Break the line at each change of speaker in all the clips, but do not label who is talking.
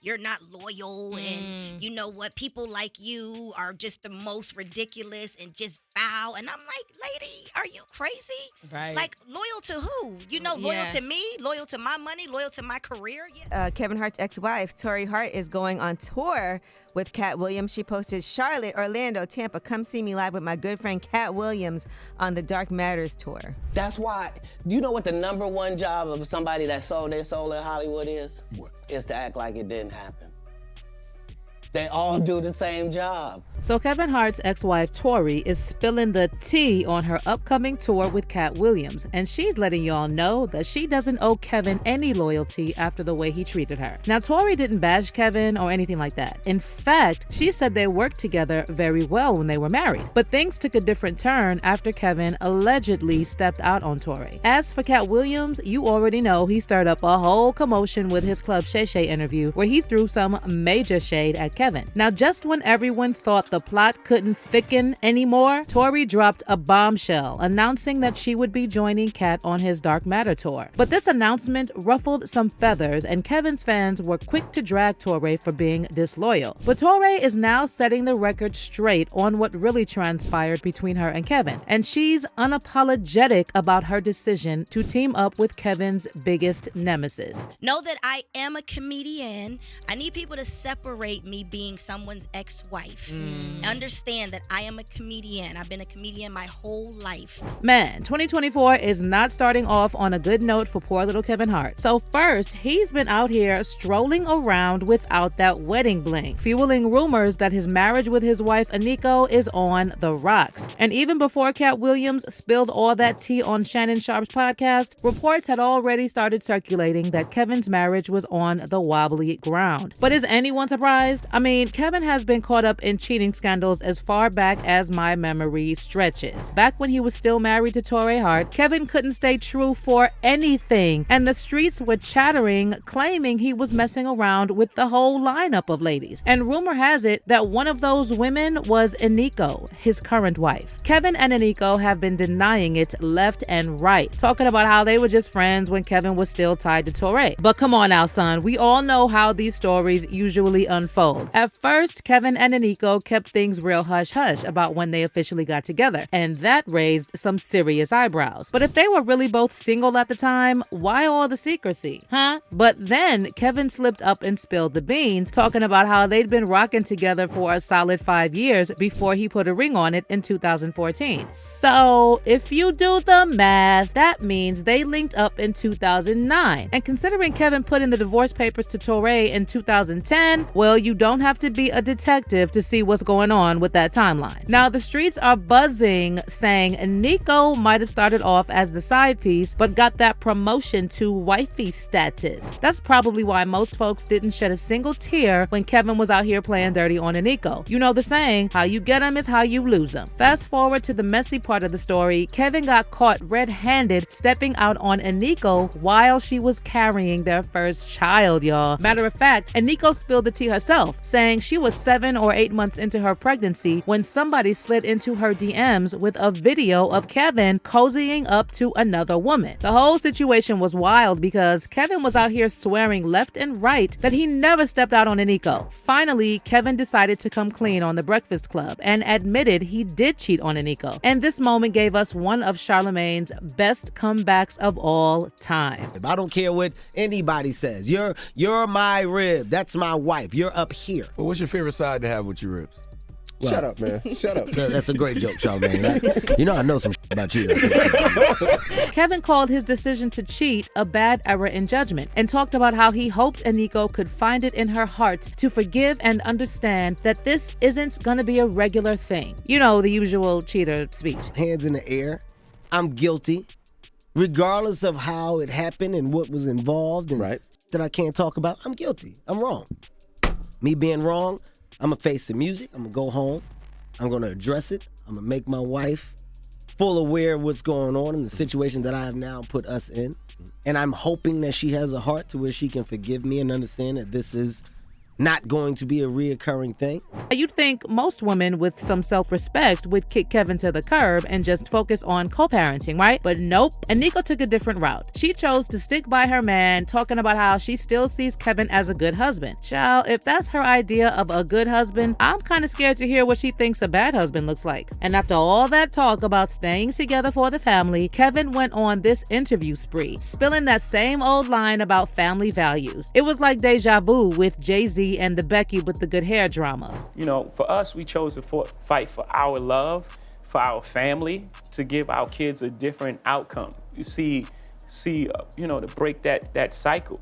you're not loyal, and you know what, people like you are just the most ridiculous and just foul. And I'm like, lady, are you crazy?
Right.
Like, loyal to who? You know, loyal to me, loyal to my money, loyal to my career. Yeah.
Kevin Hart's ex-wife, Tori Hart, is going on tour with Katt Williams. She posted, Charlotte, Orlando, Tampa, come see me live with my good friend Katt Williams on the Dark Matters tour.
That's why, you know what the number one job of somebody that sold their soul in Hollywood is?
What?
Is to act like it didn't happen. They all do the same job.
So Kevin Hart's ex-wife, Tori, is spilling the tea on her upcoming tour with Katt Williams, and she's letting y'all know that she doesn't owe Kevin any loyalty after the way he treated her. Now, Tori didn't bash Kevin or anything like that. In fact, she said they worked together very well when they were married. But things took a different turn after Kevin allegedly stepped out on Tori. As for Katt Williams, you already know he stirred up a whole commotion with his Club Shay Shay interview where he threw some major shade at Kevin. Now, just when everyone thought the plot couldn't thicken anymore, Tori dropped a bombshell announcing that she would be joining Katt on his Dark Matter tour. But this announcement ruffled some feathers, and Kevin's fans were quick to drag Torrei for being disloyal. But Torrei is now setting the record straight on what really transpired between her and Kevin, and she's unapologetic about her decision to team up with Kevin's biggest nemesis.
Know that I am a comedian. I need people to separate me being someone's ex-wife. Understand that I am a comedian. I've been a comedian my whole life.
Man, 2024 is not starting off on a good note for poor little Kevin Hart. So first, he's been out here strolling around without that wedding bling, fueling rumors that his marriage with his wife Aniko is on the rocks. And even before Katt Williams spilled all that tea on Shannon Sharp's podcast, reports had already started circulating that Kevin's marriage was on the wobbly ground. But is anyone surprised? I mean, Kevin has been caught up in cheating scandals as far back as my memory stretches. Back when he was still married to Torrei Hart, Kevin couldn't stay true for anything, and the streets were chattering, claiming he was messing around with the whole lineup of ladies. And rumor has it that one of those women was Aniko, his current wife. Kevin and Aniko have been denying it left and right, talking about how they were just friends when Kevin was still tied to Torrei. But come on now, son, we all know how these stories usually unfold. At first, Kevin and Aniko kept things real hush-hush about when they officially got together, and that raised some serious eyebrows. But if they were really both single at the time, why all the secrecy, huh? But then Kevin slipped up and spilled the beans, talking about how they'd been rocking together for a solid 5 years before he put a ring on it in 2014. So if you do the math, that means they linked up in 2009. And considering Kevin put in the divorce papers to Torrei in 2010, well, you don't have to be a detective to see what's going on with that timeline. Now, the streets are buzzing, saying Aniko might have started off as the side piece, but got that promotion to wifey status. That's probably why most folks didn't shed a single tear when Kevin was out here playing dirty on Aniko. You know the saying, how you get them is how you lose them. Fast forward to the messy part of the story, Kevin got caught red-handed stepping out on Aniko while she was carrying their first child, y'all. Matter of fact, Aniko spilled the tea herself, saying she was 7 or 8 months into her pregnancy when somebody slid into her DMs with a video of Kevin cozying up to another woman. The whole situation was wild because Kevin was out here swearing left and right that he never stepped out on Aniko. Finally, Kevin decided to come clean on The Breakfast Club and admitted he did cheat on Aniko. And this moment gave us one of Charlamagne's best comebacks of all time.
I don't care what anybody says. You're my rib. That's my wife. You're up here.
Well, what's your favorite side to have with your ribs?
Well,
Shut up, man. Shut up.
That's a great joke, Charlamagne. You know I know some about you.
Kevin called his decision to cheat a bad error in judgment and talked about how he hoped Aniko could find it in her heart to forgive and understand that this isn't gonna be a regular thing. You know, the usual cheater speech.
Hands in the air. I'm guilty. Regardless of how it happened and what was involved and that I can't talk about, I'm guilty. I'm wrong. Me being wrong, I'm going to face the music. I'm going to go home. I'm going to address it. I'm going to make my wife full aware of what's going on and the situation that I have now put us in. And I'm hoping that she has a heart to where she can forgive me and understand that this is not going to be a reoccurring thing.
You'd think most women with some self-respect would kick Kevin to the curb and just focus on co-parenting, right? But nope. And Nico took a different route. She chose to stick by her man, talking about how she still sees Kevin as a good husband. Child, if that's her idea of a good husband, I'm kind of scared to hear what she thinks a bad husband looks like. And after all that talk about staying together for the family, Kevin went on this interview spree, spilling that same old line about family values. It was like deja vu with Jay-Z and the Becky with the good hair drama.
You know, for us, we chose to fight for our love, for our family, to give our kids a different outcome. You see, to break that cycle.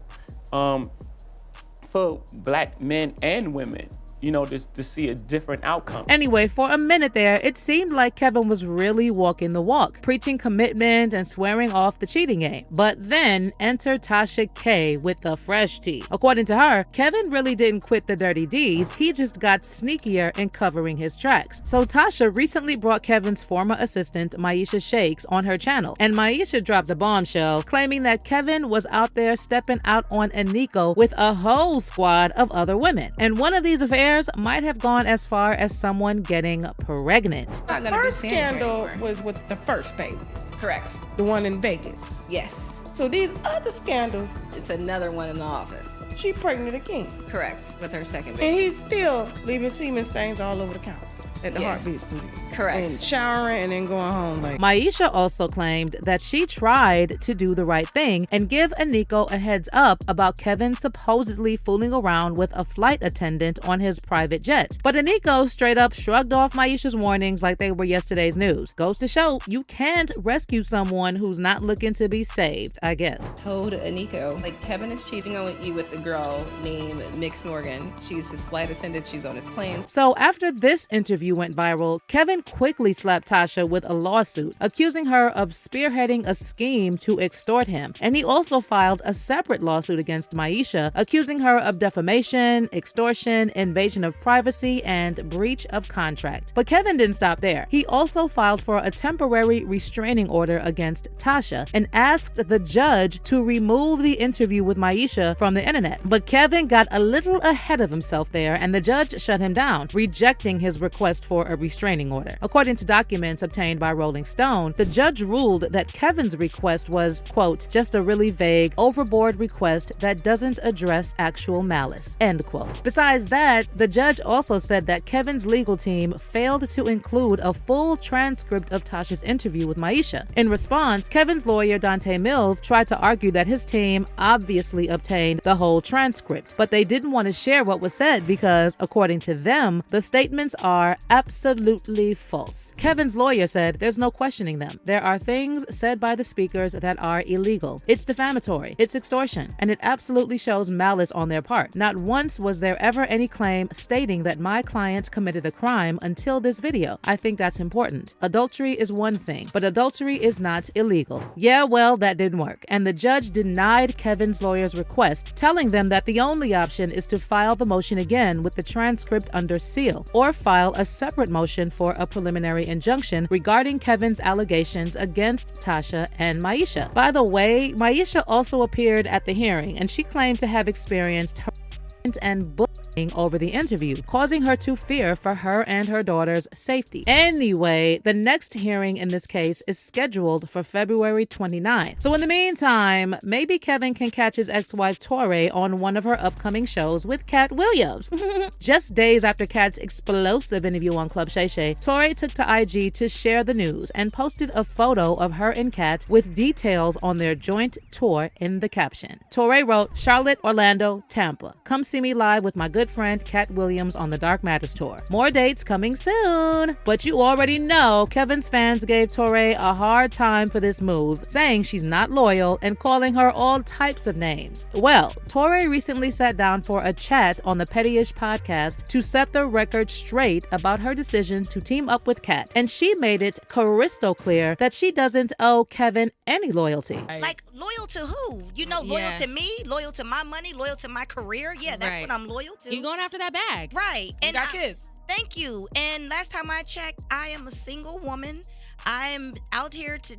For Black men and women, just to see a different outcome.
Anyway, for a minute there, it seemed like Kevin was really walking the walk, preaching commitment and swearing off the cheating game. But then entered Tasha K with the fresh tea. According to her, Kevin really didn't quit the dirty deeds, he just got sneakier in covering his tracks. So Tasha recently brought Kevin's former assistant, Maisha Shakes, on her channel. And Maisha dropped a bombshell, claiming that Kevin was out there stepping out on Nico with a whole squad of other women. And one of these affairs might have gone as far as someone getting pregnant.
The first scandal was with the first baby.
Correct.
The one in Vegas.
Yes.
So these other scandals,
it's another one in the office.
She pregnant again.
Correct, with her second baby.
And he's still leaving semen stains all over the couch at the Heartbeat Studio.
Correct.
And showering and then going home like.
Maisha also claimed that she tried to do the right thing and give Nico a heads up about Kevin supposedly fooling around with a flight attendant on his private jet. But Nico straight up shrugged off Maisha's warnings like they were yesterday's news. Goes to show you can't rescue someone who's not looking to be saved, I guess.
Told Nico, like, Kevin is cheating on you with a girl named Mix Morgan. She's his flight attendant. She's on his plane.
So after this interview went viral, Kevin quickly slapped Tasha with a lawsuit, accusing her of spearheading a scheme to extort him. And he also filed a separate lawsuit against Maisha, accusing her of defamation, extortion, invasion of privacy, and breach of contract. But Kevin didn't stop there. He also filed for a temporary restraining order against Tasha and asked the judge to remove the interview with Maisha from the internet. But Kevin got a little ahead of himself there, and the judge shut him down, rejecting his request for a restraining order. According to documents obtained by Rolling Stone, the judge ruled that Kevin's request was, quote, just a really vague, overboard request that doesn't address actual malice, end quote. Besides that, the judge also said that Kevin's legal team failed to include a full transcript of Tasha's interview with Maisha. In response, Kevin's lawyer, Dante Mills, tried to argue that his team obviously obtained the whole transcript, but they didn't want to share what was said because, according to them, the statements are absolutely false. Kevin's lawyer said there's no questioning them. There are things said by the speakers that are illegal. It's defamatory. It's extortion. And it absolutely shows malice on their part. Not once was there ever any claim stating that my client committed a crime until this video. I think that's important. Adultery is one thing, but adultery is not illegal. Yeah, well, that didn't work. And the judge denied Kevin's lawyer's request, telling them that the only option is to file the motion again with the transcript under seal, or file a separate motion for a preliminary injunction regarding Kevin's allegations against Tasha and Maisha. By the way, Maisha also appeared at the hearing, and she claimed to have experienced harassment and bullying over the interview, causing her to fear for her and her daughter's safety. Anyway, the next hearing in this case is scheduled for February 29. So in the meantime, maybe Kevin can catch his ex-wife Torrei on one of her upcoming shows with Katt Williams. Just days after Katt's explosive interview on Club Shay Shay, Torrei took to IG to share the news and posted a photo of her and Katt with details on their joint tour in the caption. Torrei wrote, Charlotte, Orlando, Tampa. Come see me live with my good friend Katt Williams on the Dark Matters tour. More dates coming soon. But you already know Kevin's fans gave Torrei a hard time for this move, saying she's not loyal and calling her all types of names. Well, Torrei recently sat down for a chat on the Pettyish podcast to set the record straight about her decision to team up with Katt, and she made it crystal clear that she doesn't owe Kevin any loyalty.
Like, loyal to who? Loyal to me, loyal to my money, loyal to my career. Yeah, that's what I'm loyal to.
You going after that bag.
Right.
And you got kids.
Thank you. And last time I checked, I am a single woman. I'm out here to,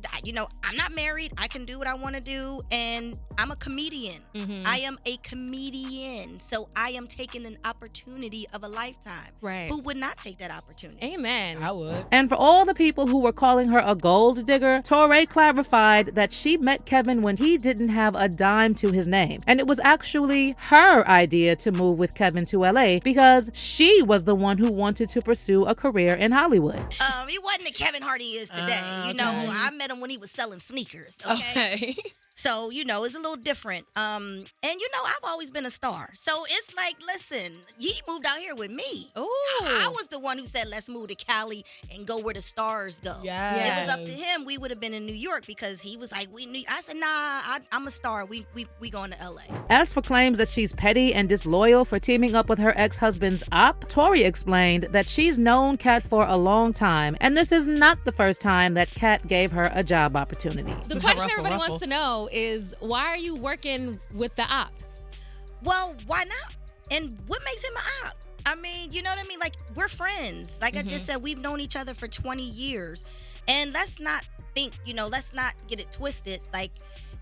I'm not married. I can do what I want to do. And I'm a comedian. I am a comedian. So I am taking an opportunity of a lifetime.
Right.
Who would not take that opportunity?
Amen.
I would.
And for all the people who were calling her a gold digger, Torrei clarified that she met Kevin when he didn't have a dime to his name. And it was actually her idea to move with Kevin to LA because she was the one who wanted to pursue a career in Hollywood.
He wasn't the Kevin Hart he is today. You know, I met him when he was selling sneakers. Okay. So, you know, it's a little different. And, you know, I've always been a star. So it's like, listen, he moved out here with me.
Ooh.
I was the one who said, let's move to Cali and go where the stars go.
Yes.
If it was up to him, we would have been in New York because he was like, I said, nah, I'm a star. We going to LA.
As for claims that she's petty and disloyal for teaming up with her ex-husband's op, Tori explained that she's known Katt for a long time, and this is not the first time that Katt gave her a job opportunity.
The question everybody wants to know is, why are you working with the op?
Well, why not? And what makes him an op? I mean, you know what I mean? Like, we're friends. Like I just said, we've known each other for 20 years. And let's not get it twisted. Like,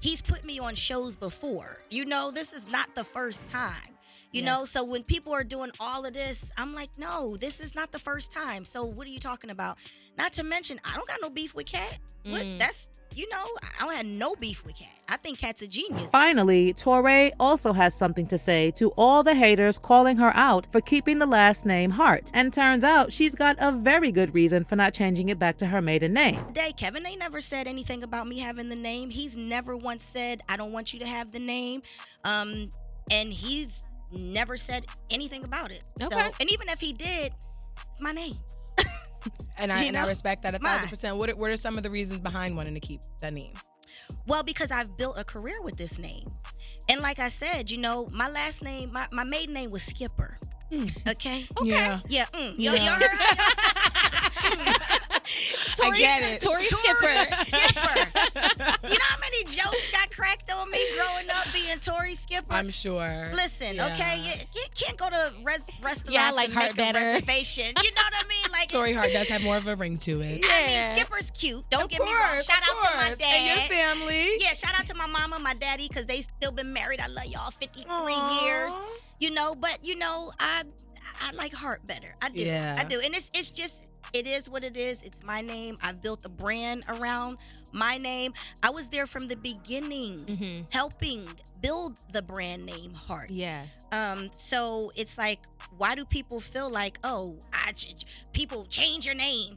he's put me on shows before. You know, this is not the first time. You know, so when people are doing all of this, I'm like, no, this is not the first time. So what are you talking about? Not to mention, I don't got no beef with Katt. What? That's, you know, I don't have no beef with Katt. I think Katt's a genius.
Finally, Torrei also has something to say to all the haters calling her out for keeping the last name Hart. And turns out she's got a very good reason for not changing it back to her maiden name.
Kevin ain't never said anything about me having the name. He's never once said, I don't want you to have the name. And he's never said anything about it.
Okay.
So, and even if he did, it's my name.
And I respect that 1,000%. What are some of the reasons behind wanting to keep that name?
Well, because I've built a career with this name. And like I said, you know, my last name, my maiden name was Skipper. Okay?
Yeah.
Yeah. You heard
I get it.
Tori Skipper.
You know how many jokes got cracked on me growing up being Tori Skipper?
I'm sure.
Listen, okay? You can't go to restaurants
like
and
Hart
make a
better.
reservation. You know what I mean? Like,
Tori Hart does have more of a ring to it.
I mean, Skipper's cute. Don't get me wrong. Shout out to my dad.
And your family.
Yeah, shout out to my mama, my daddy, because they still been married. I love y'all 53 years. You know, but, you know, I like Hart better. I do.
Yeah.
I do. And it's just, it is what it is. It's my name. I've built a brand around my name. I was there from the beginning, helping build the brand name Hart.
Yeah.
So it's like, why do people feel like, people change your name?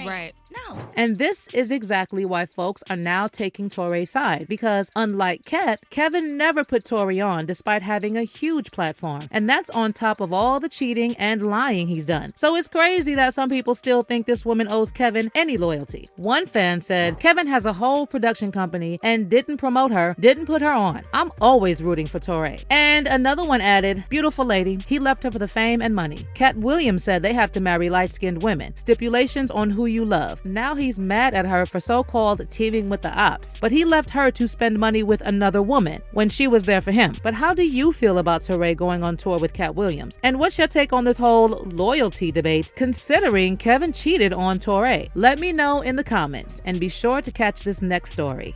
Right.
No.
And this is exactly why folks are now taking Torrei's side, because unlike Katt, Kevin never put Tori on despite having a huge platform. And that's on top of all the cheating and lying he's done. So it's crazy that some people still think this woman owes Kevin any loyalty. One fan said, Kevin has a whole production company and didn't promote her, didn't put her on. I'm always rooting for Torrei. And another one added, beautiful lady, he left her for the fame and money. Katt Williams said they have to marry light-skinned women. Stipulations on who you love. Now he's mad at her for so-called teaming with the ops. But he left her to spend money with another woman when she was there for him. But how do you feel about Torrei going on tour with Katt Williams? And what's your take on this whole loyalty debate, considering Kevin cheated on Torrei? Let me know in the comments, and be sure to catch this next story.